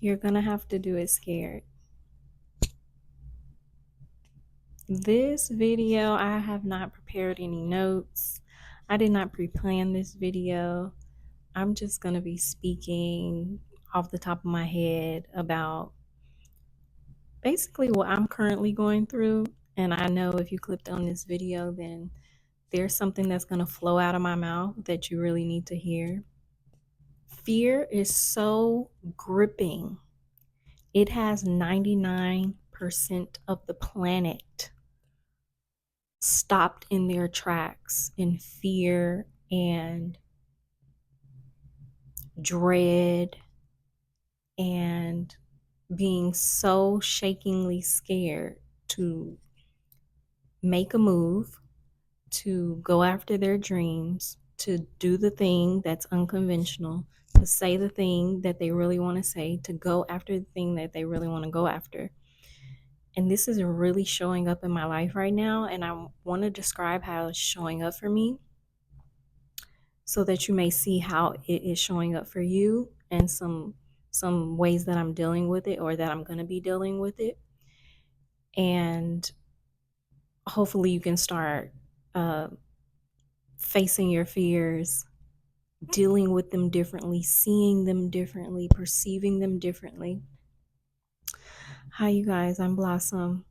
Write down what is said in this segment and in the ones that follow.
You're gonna have to do it scared. This video, I have not prepared any notes. I did not pre-plan this video. I'm just gonna be speaking off the top of my head about basically what I'm currently going through. And I know if you clicked on this video, then there's something that's gonna flow out of my mouth that you really need to hear. Fear is so gripping. It has 99% of the planet stopped in their tracks in fear and dread and being so shakingly scared to make a move, to go after their dreams, to do the thing that's unconventional, to say the thing that they really want to say, to go after the thing that they really want to go after. And this is really showing up in my life right now. And I want to describe how it's showing up for me so that you may see how it is showing up for you and some ways that I'm dealing with it or that I'm going to be dealing with it. And hopefully you can start facing your fears, dealing with them differently, seeing them differently, perceiving them differently. Hi, you guys. I'm Blossom.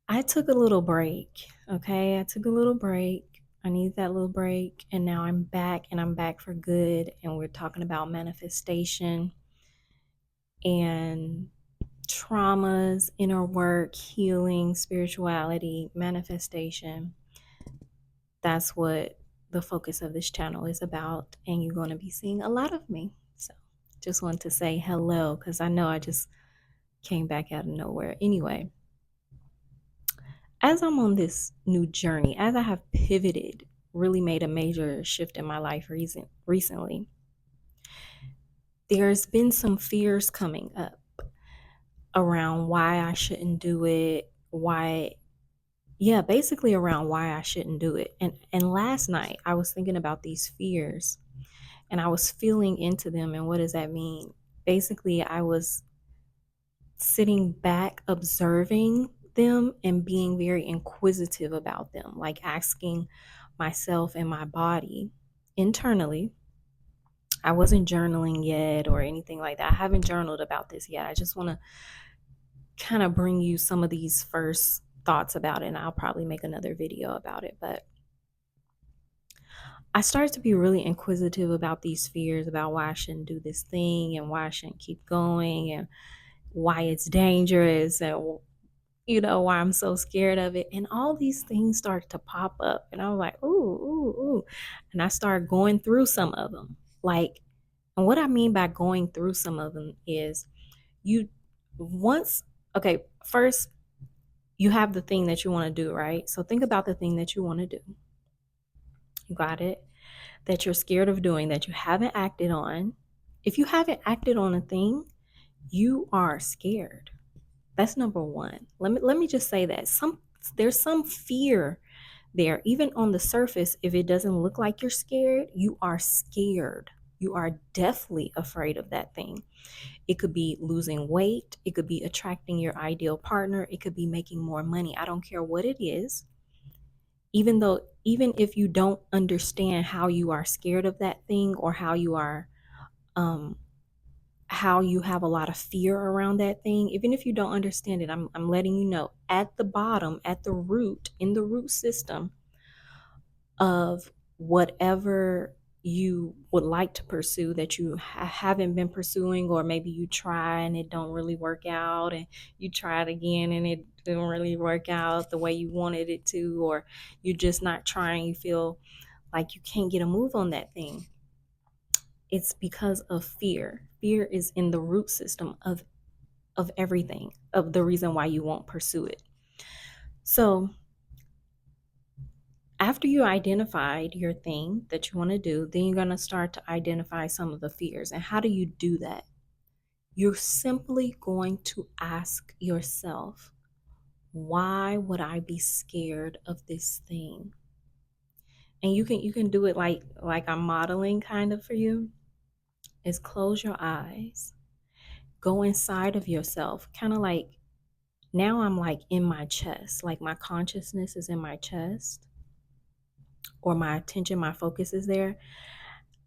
I took a little break. Okay. I took a little break. I need that little break. And now I'm back, and I'm back for good. And we're talking about manifestation and traumas, inner work, healing, spirituality, manifestation. That's what the focus of this channel is about. And you're going to be seeing a lot of me. So just want to say hello because I know I just came back out of nowhere. Anyway, as I'm on this new journey, as I have pivoted, really made a major shift in my life recently, there's been some fears coming up around why I shouldn't do it, basically around why I shouldn't do it. And last night I was thinking about these fears and I was feeling into them. And what does that mean? Basically, I was sitting back observing them and being very inquisitive about them, like asking myself and my body internally. I wasn't journaling yet or anything like that. I haven't journaled about this yet. I just want to kind of bring you some of these first thoughts about it, and I'll probably make another video about it. But I started to be really inquisitive about these fears, about why I shouldn't do this thing and why I shouldn't keep going and why it's dangerous and why I'm so scared of it. And all these things started to pop up. And I was like, ooh, ooh, ooh. And I started going through some of them. And what I mean by going through some of them is you once, okay, first you have the thing that you want to do, right? So think about the thing that you want to do. You got it? That you're scared of doing, that you haven't acted on. If you haven't acted on a thing, you are scared. That's number one. Let me just say that there's some fear there. Even on the surface, if it doesn't look like you're scared, you are scared. You are deathly afraid of that thing. It could be losing weight. It could be attracting your ideal partner. It could be making more money. I don't care what it is. Even if you don't understand how you are scared of that thing or how you have a lot of fear around that thing, even if you don't understand it, I'm letting you know at the bottom, at the root, in the root system of whatever you would like to pursue that you haven't been pursuing, or maybe you try and it don't really work out, and you try it again and it didn't really work out the way you wanted it to, or you're just not trying, you feel like you can't get a move on that thing. It's because of fear. Fear is in the root system of everything, of the reason why you won't pursue it. So after you identified your thing that you want to do, then you're going to start to identify some of the fears. And how do you do that? You're simply going to ask yourself, why would I be scared of this thing? And you can do it like I'm modeling kind of for you, is close your eyes go inside of yourself, kind of like now I'm like in my chest, like my consciousness is in my chest, or my attention, my focus is there.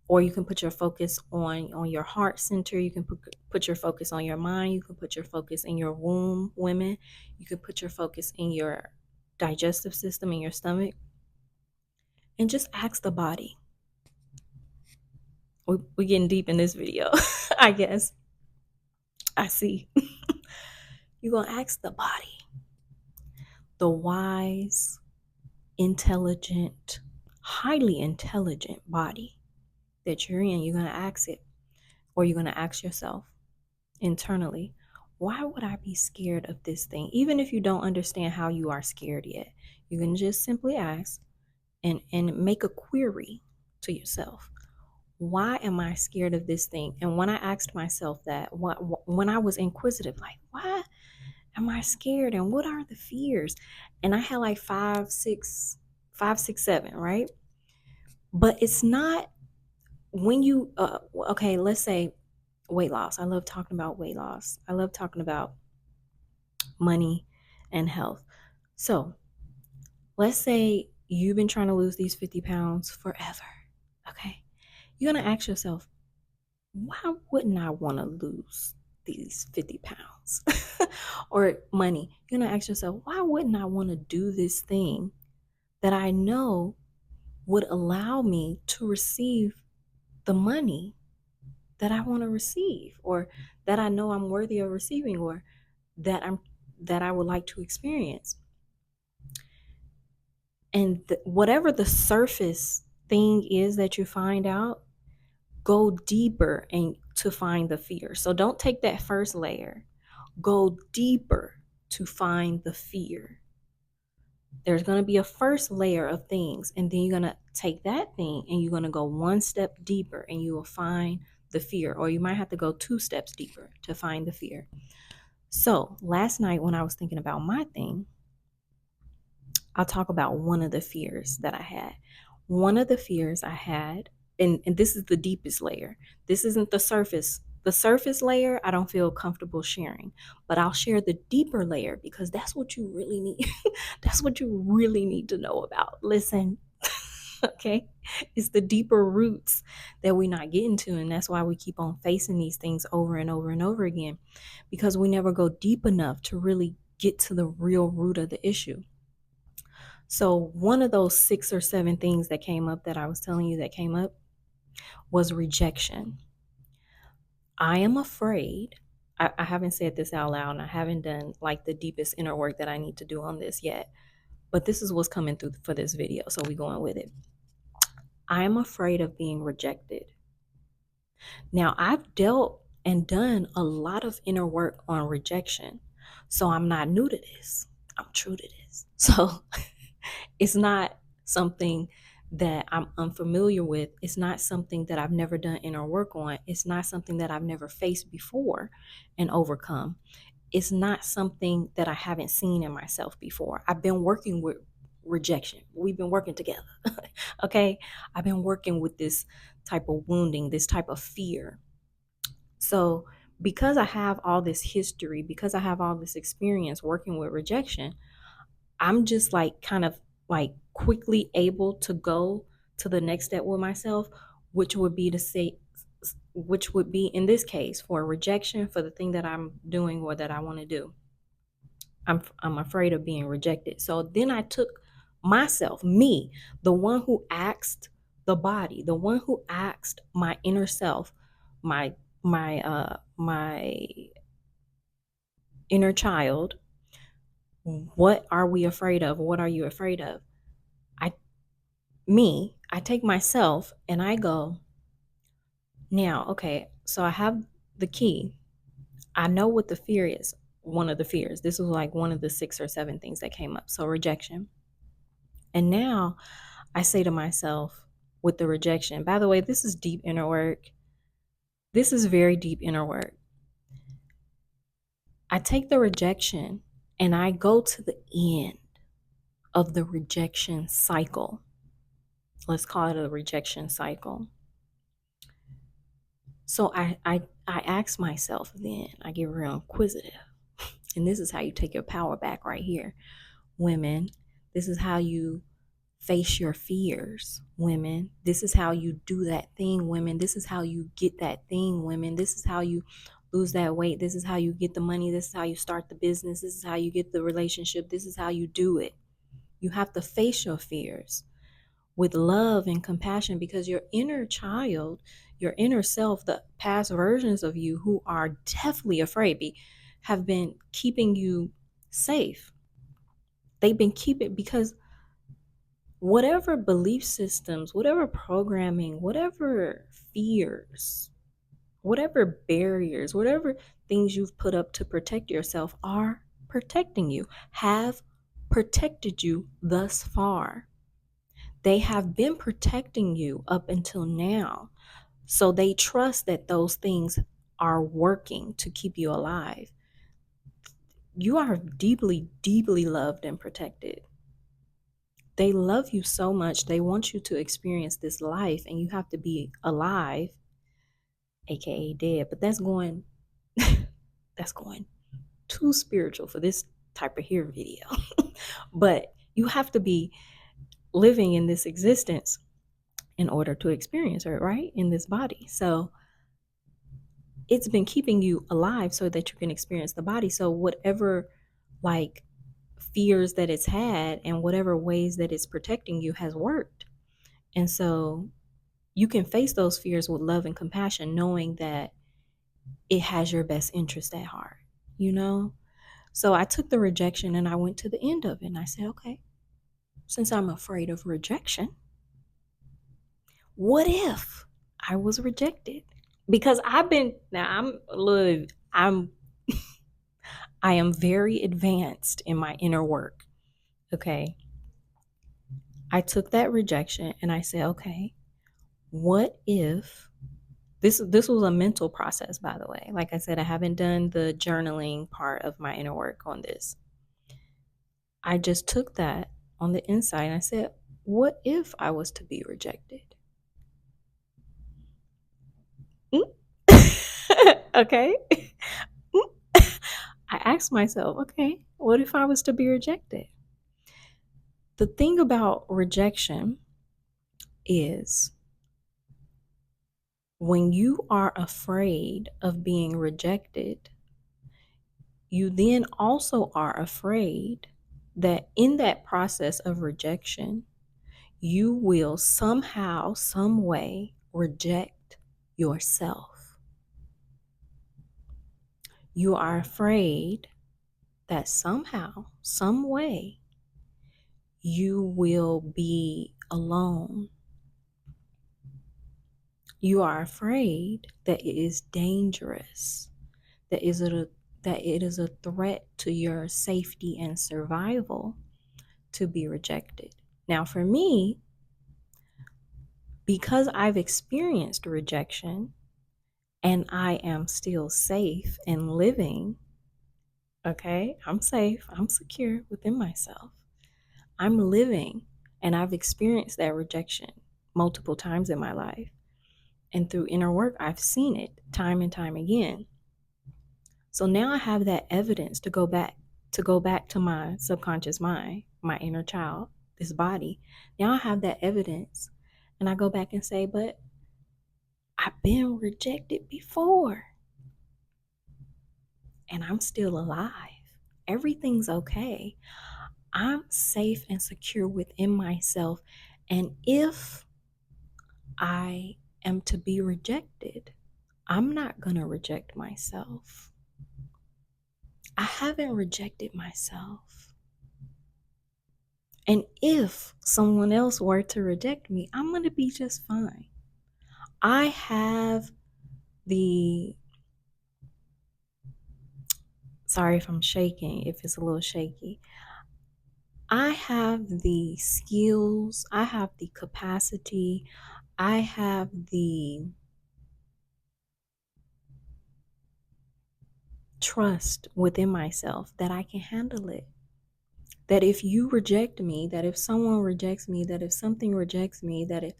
Or you can put your focus on your heart center. You can put your focus on your mind. You can put your focus in your womb, women. You can put your focus in your digestive system, in your stomach, and just ask the body. We're getting deep in this video, I guess. I see. You're going to ask the body, the wise, intelligent, highly intelligent body that you're in. You're going to ask it, or you're going to ask yourself internally, why would I be scared of this thing? Even if you don't understand how you are scared yet, you can just simply ask and make a query to yourself. Why am I scared of this thing? And when I asked myself that, when I was inquisitive, like, why am I scared? And what are the fears? And I had like five, six, seven, right? But it's not when you, okay, let's say weight loss. I love talking about weight loss. I love talking about money and health. So let's say you've been trying to lose these 50 pounds forever. Okay. You're going to ask yourself, why wouldn't I want to lose these 50 pounds? Or money. You're going to ask yourself, why wouldn't I want to do this thing that I know would allow me to receive the money that I want to receive, or that I know I'm worthy of receiving, or that I would like to experience? And whatever the surface thing is that you find out, go deeper and to find the fear. So don't take that first layer. Go deeper to find the fear. There's going to be a first layer of things, and then you're going to take that thing and you're going to go one step deeper and you will find the fear, or you might have to go 2 steps deeper to find the fear. So last night when I was thinking about my thing, I'll talk about one of the fears that I had. One of the fears I had, and this is the deepest layer. This isn't the surface. The surface layer, I don't feel comfortable sharing, but I'll share the deeper layer because that's what you really need. That's what you really need to know about. Listen, okay? It's the deeper roots that we're not getting to, and that's why we keep on facing these things over and over and over again, because we never go deep enough to really get to the real root of the issue. So one of those 6 or 7 things that came up that I was telling you that came up was rejection. I am afraid. I haven't said this out loud, and I haven't done like the deepest inner work that I need to do on this yet, but this is what's coming through for this video, so we're going with it. I am afraid of being rejected. Now, I've dealt and done a lot of inner work on rejection, so I'm not new to this. I'm true to this. So it's not something that I'm unfamiliar with. It's not something that I've never done inner work on. It's not something that I've never faced before and overcome. It's not something that I haven't seen in myself before. I've been working with rejection. We've been working together. Okay. I've been working with this type of wounding, this type of fear. So because I have all this history, because I have all this experience working with rejection, I'm just like kind of like quickly able to go to the next step with myself, which would be to say, which would be in this case for rejection for the thing that I'm doing or that I want to do. I'm afraid of being rejected. So then I took myself, me, the one who asked the body, the one who asked my inner self, my inner child, what are we afraid of? What are you afraid of? I take myself and I go, now, okay, so I have the key. I know what the fear is. One of the fears. This was like one of the 6 or 7 things that came up. So rejection. And now I say to myself with the rejection, by the way, this is deep inner work. This is very deep inner work. I take the rejection and I go to the end of the rejection cycle. Let's call it a rejection cycle. So I I ask myself, then I get real inquisitive. And this is how you take your power back right here. Women, this is how you face your fears. Women, this is how you do that thing. Women, this is how you get that thing. Women, this is how you lose that weight. This is how you get the money. This is how you start the business. This is how you get the relationship. This is how you do it. You have to face your fears with love and compassion, because your inner child, your inner self, the past versions of you who are definitely afraid, have been keeping you safe. They've been keeping, because whatever belief systems, whatever programming, whatever fears, whatever barriers, whatever things you've put up to protect yourself are protecting you, have protected you thus far. They have been protecting you up until now. So they trust that those things are working to keep you alive. You are deeply, deeply loved and protected. They love you so much. They want you to experience this life, and you have to be alive, aka dead. But that's going that's going too spiritual for this type of here video. But you have to be living in this existence in order to experience it, right? In this body. So it's been keeping you alive so that you can experience the body. So whatever like fears that it's had and whatever ways that it's protecting you has worked. And so you can face those fears with love and compassion, knowing that it has your best interest at heart, you know? So I took the rejection and I went to the end of it, and I said, okay, since I'm afraid of rejection, what if I was rejected? Because I am very advanced in my inner work. Okay. I took that rejection and I said, okay, what if this was a mental process, by the way. Like I said, I haven't done the journaling part of my inner work on this. I just took that on the inside and I said, what if I was to be rejected? Okay. I asked myself, okay, what if I was to be rejected? The thing about rejection is when you are afraid of being rejected, you then also are afraid that in that process of rejection, you will somehow, some way reject yourself. You are afraid that somehow, some way, you will be alone. You are afraid that it is dangerous, that it is a threat to your safety and survival to be rejected. Now, for me, because I've experienced rejection and I am still safe and living, okay, I'm safe, I'm secure within myself. I'm living, and I've experienced that rejection multiple times in my life. And through inner work, I've seen it time and time again. So now I have that evidence to go back to my subconscious mind, my inner child, this body. Now I have that evidence, and I go back and say, but I've been rejected before, and I'm still alive. Everything's okay. I'm safe and secure within myself. And if I am to be rejected, I'm not going to reject myself. I haven't rejected myself. And if someone else were to reject me, I'm going to be just fine. I have sorry if I'm shaking, if it's a little shaky. I have the skills, I have the capacity, I have the trust within myself that I can handle it. That if you reject me, that if someone rejects me, that if something rejects me, that if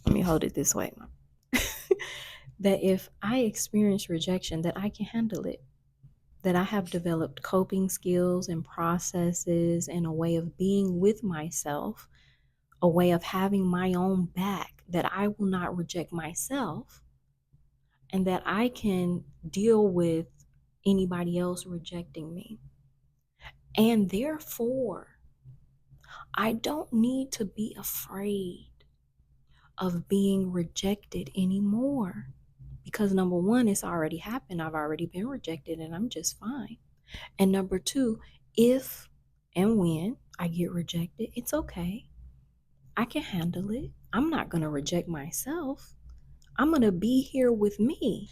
let me hold it this way. That if I experience rejection, that I can handle it, that I have developed coping skills and processes and a way of being with myself, a way of having my own back, that I will not reject myself, and that I can deal with anybody else rejecting me. And therefore, I don't need to be afraid of being rejected anymore. Because number one, it's already happened. I've already been rejected and I'm just fine. And number two, if and when I get rejected, it's okay. I can handle it. I'm not going to reject myself. I'm going to be here with me.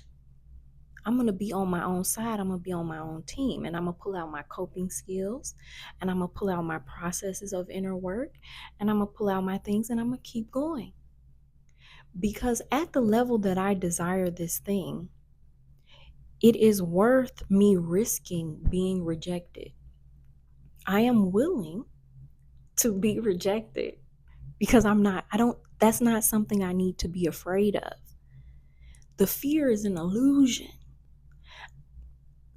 I'm going to be on my own side. I'm going to be on my own team. And I'm going to pull out my coping skills. And I'm going to pull out my processes of inner work. And I'm going to pull out my things and I'm going to keep going. Because at the level that I desire this thing, it is worth me risking being rejected. I am willing to be rejected because that's not something I need to be afraid of. The fear is an illusion.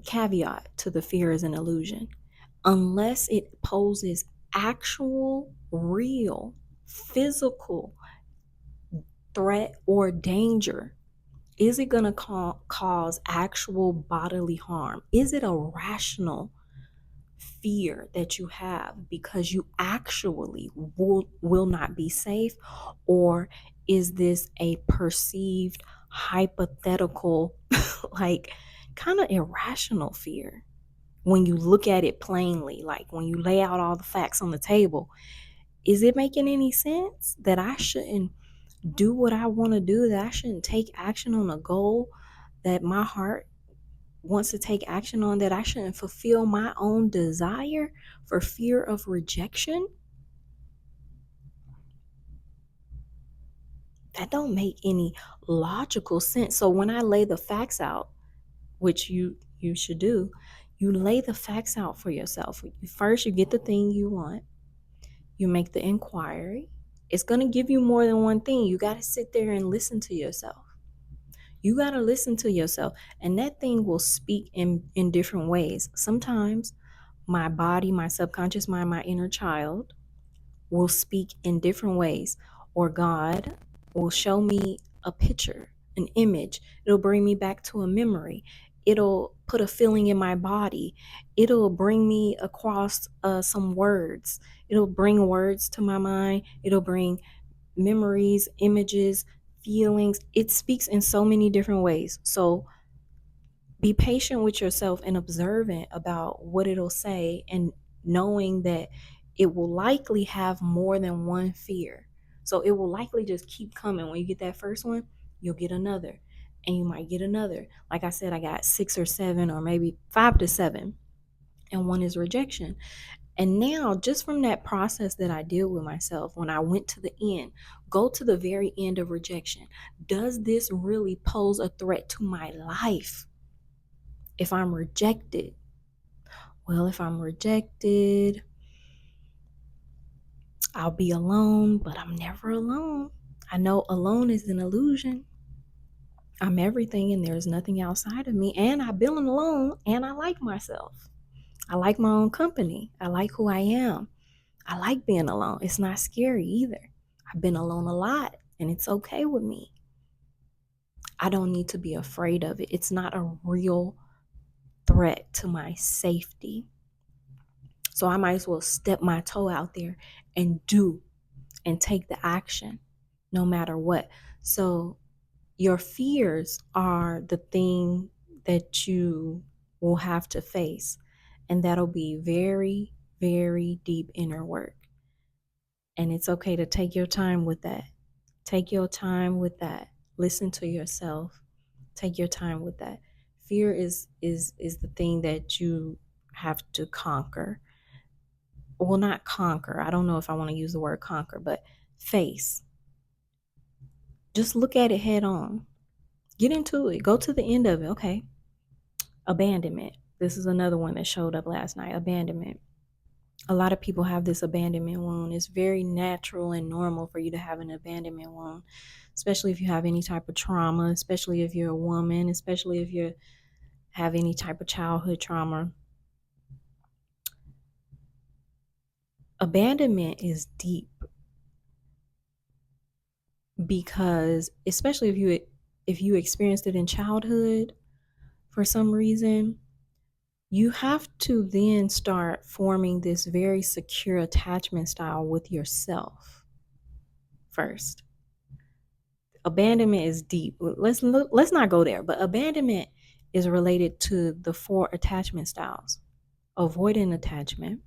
Caveat to the fear is an illusion. Unless it poses actual, real, physical threat or danger, is it going to cause actual bodily harm? Is it a rational fear that you have because you actually will not be safe? Or is this a perceived hypothetical like kind of irrational fear when you look at it plainly, like when you lay out all the facts on the table? Is it making any sense that I shouldn't do what I want to do, that I shouldn't take action on a goal that my heart wants to take action on, that I shouldn't fulfill my own desire for fear of rejection? That don't make any logical sense. So when I lay the facts out, which you should do, you lay the facts out for yourself. First, you get the thing you want. You make the inquiry. It's going to give you more than one thing. You got to sit there and listen to yourself. You got to listen to yourself, and that thing will speak in different ways. Sometimes my body, my subconscious mind, my inner child will speak in different ways, or God will show me a picture, an image. It'll bring me back to a memory. It'll put a feeling in my body. It'll bring me across some words. It'll bring words to my mind. It'll bring memories, images, feelings. It speaks in so many different ways. So be patient with yourself and observant about what it'll say, and knowing that it will likely have more than one fear. So it will likely just keep coming. When you get that first one, you'll get another, and you might get another. Like I said, I got 6 or 7 or maybe 5 to 7, and one is rejection. And now, just from that process that I deal with myself, when I went to the end, go to the very end of rejection. Does this really pose a threat to my life? If I'm rejected, well, if I'm rejected, I'll be alone, but I'm never alone. I know alone is an illusion. I'm everything and there's nothing outside of me. And I've been alone and I like myself. I like my own company. I like who I am. I like being alone. It's not scary either. I've been alone a lot and it's okay with me. I don't need to be afraid of it. It's not a real threat to my safety. So I might as well step my toe out there and do and take the action no matter what. So your fears are the thing that you will have to face. And that'll be very, very deep inner work. And it's okay to take your time with that. Take your time with that. Listen to yourself. Take your time with that. Fear is the thing that you have to conquer. Well, not conquer. I don't know if I want to use the word conquer, but face. Just look at it head on. Get into it. Go to the end of it. Okay. Abandonment. This is another one that showed up last night. Abandonment. A lot of people have this abandonment wound. It's very natural and normal for you to have an abandonment wound. especially if you have any type of trauma, especially if you're a woman, especially if you have any type of childhood trauma. Abandonment is deep because especially if you experienced it in childhood for some reason, you have to then start forming this very secure attachment style with yourself first. Abandonment is deep. Let's not go there, but abandonment is related to the 4 attachment styles: avoidant attachment,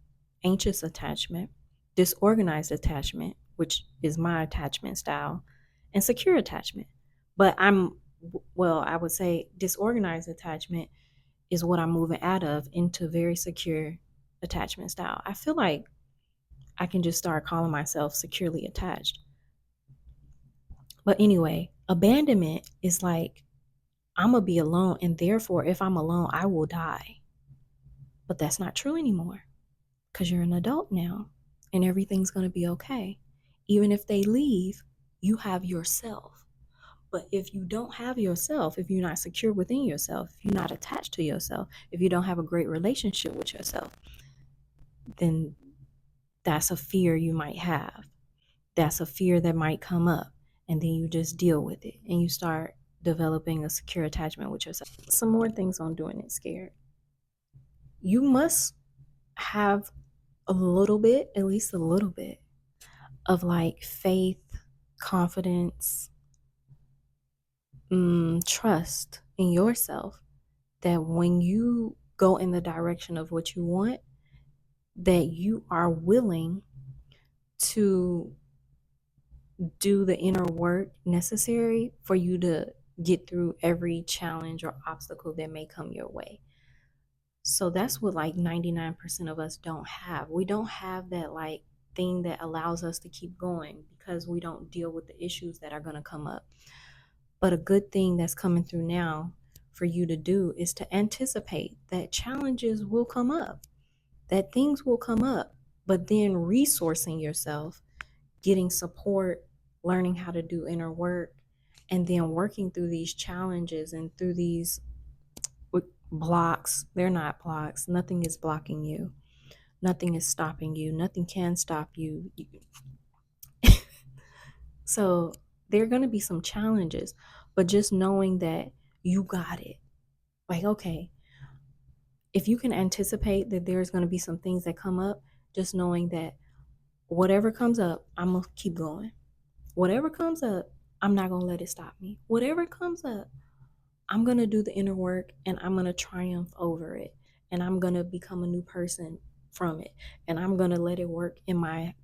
anxious attachment, disorganized attachment, which is my attachment style, and secure attachment. But I would say disorganized attachment is what I'm moving out of into very secure attachment style. I feel like I can just start calling myself securely attached. But anyway, abandonment is like, I'm going to be alone, and therefore, if I'm alone, I will die. But that's not true anymore because you're an adult now and everything's going to be okay. Even if they leave, you have yourself. But if you don't have yourself, if you're not secure within yourself, if you're not attached to yourself, if you don't have a great relationship with yourself, then that's a fear you might have. That's a fear that might come up. And then you just deal with it and you start developing a secure attachment with yourself. Some more things on doing it scared. You must have a little bit, at least a little bit, of like faith, confidence, trust in yourself that when you go in the direction of what you want, that you are willing to do the inner work necessary for you to get through every challenge or obstacle that may come your way. So that's what like 99% of us don't have. We don't have that like thing that allows us to keep going because we don't deal with the issues that are going to come up. But a good thing that's coming through now for you to do is to anticipate that challenges will come up, that things will come up, but then resourcing yourself, getting support, learning how to do inner work, and then working through these challenges and through these blocks. They're not blocks. Nothing is blocking you. Nothing is stopping you. Nothing can stop you. So there are going to be some challenges, but just knowing that you got it. Like, okay, if you can anticipate that there's going to be some things that come up, just knowing that whatever comes up, I'm going to keep going. Whatever comes up, I'm not going to let it stop me. Whatever comes up, I'm going to do the inner work and I'm going to triumph over it. And I'm going to become a new person from it. And I'm going to let it work in my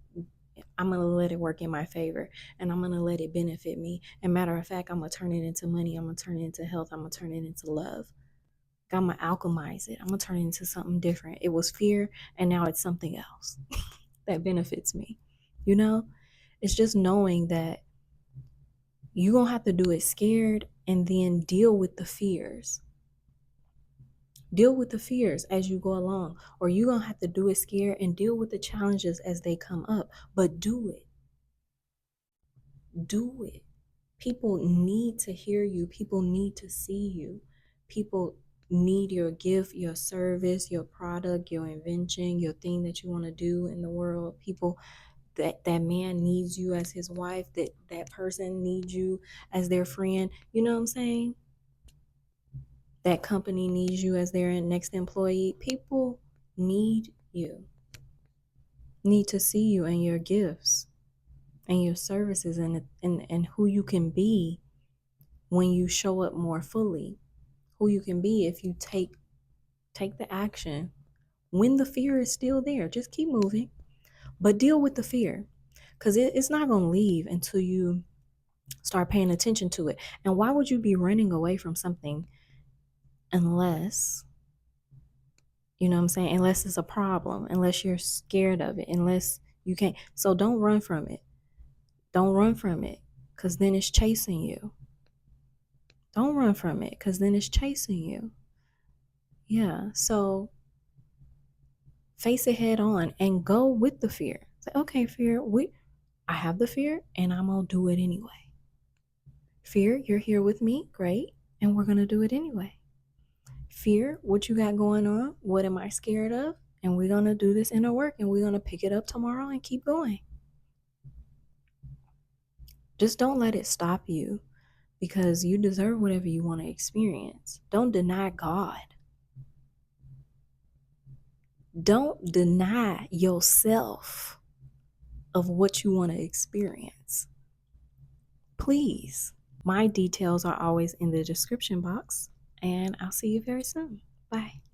favor, and I'm going to let it benefit me. And matter of fact, I'm going to turn it into money. I'm going to turn it into health. I'm going to turn it into love. I'm going to alchemize it. I'm going to turn it into something different. It was fear, and now it's something else that benefits me. You know, it's just knowing that you're going to have to do it scared and then deal with the fears. Deal with the fears as you go along, or you're going to have to do it scared and deal with the challenges as they come up, but do it. Do it. People need to hear you. People need to see you. People need your gift, your service, your product, your invention, your thing that you want to do in the world. People, that man needs you as his wife, that person needs you as their friend. You know what I'm saying? That company needs you as their next employee. People need you, need to see you and your gifts and your services and who you can be when you show up more fully, who you can be if you take the action when the fear is still there. Just keep moving, but deal with the fear, because it's not going to leave until you start paying attention to it. And why would you be running away from something unless, you know what I'm saying, unless it's a problem, unless you're scared of it, unless you can't. So don't run from it. Don't run from it, because then it's chasing you. Don't run from it, because then it's chasing you. Yeah, so face it head on and go with the fear. Say, okay, fear, I have the fear and I'm gonna do it anyway. Fear, you're here with me. Great. And we're going to do it anyway. Fear, what you got going on? What am I scared of? And we're going to do this inner work and we're going to pick it up tomorrow and keep going. Just don't let it stop you, because you deserve whatever you want to experience. Don't deny God. Don't deny yourself of what you want to experience. Please. My details are always in the description box, and I'll see you very soon. Bye.